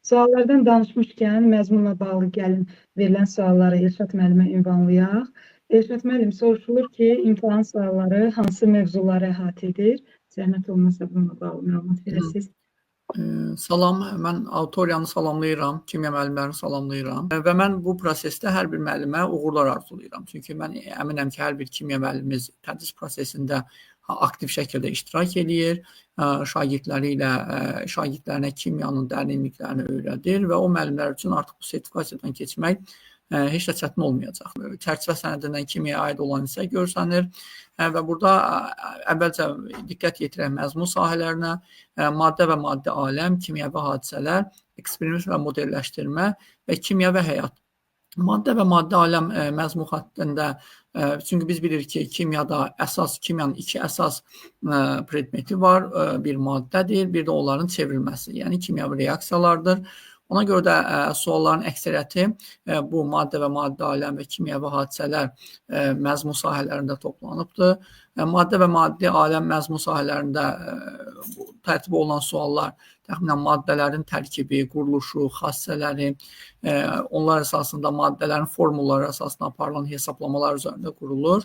Suallardan danışmışkən məzmunla bağlı gəlin verilən sualları Elşad müəllimə ünvanlayaq. Elşad müəllim, soruşulur ki, imtahan sualları hansı mövzuları əhatə edir? Zəhmət olmasa bununla bağlı məlumat verəsiniz. Salam, mən auditoriyanı salamlayıram, kimya müəllimlərini salamlayıram və mən bu prosesdə hər bir müəllimə uğurlar arzulayıram. Çünki mən əminəm ki, hər bir kimya müəllimimiz tədris prosesində aktiv şəkildə iştirak edir, şagirdlərinə kimyanın dərinliklərini öyrədir və o müəllimlər üçün artıq bu sertifikasiyadan keçmək heç də çətin olmayacaq. Çərçivə sənədindən kimyaya aid olan hissə görsənir və burada əvvəlcə diqqət yetirək məzmun sahələrinə, maddə və maddi aləm, kimyəvi hadisələr, eksperiment və modelləşdirmə və kimya və həyat. Maddə və maddi aləm məzmun xəttində, çünki biz bilirik ki, kimyanın iki əsas predmeti var, bir maddədir, bir də onların çevrilməsi, yəni kimyəvi reaksiyalardır. Ona görə də sualların əksəriyyəti bu maddə və maddi aləm və kimyəvi hadisələr məzmun sahələrində toplanıbdır. Maddə və maddi aləm məzmun sahələrində tərtib olunan suallar təxminən maddələrin tərkibi, quruluşu, xassələri, onlar əsasında maddələrin formulları əsasında aparılan hesablamalar üzərində qurulur.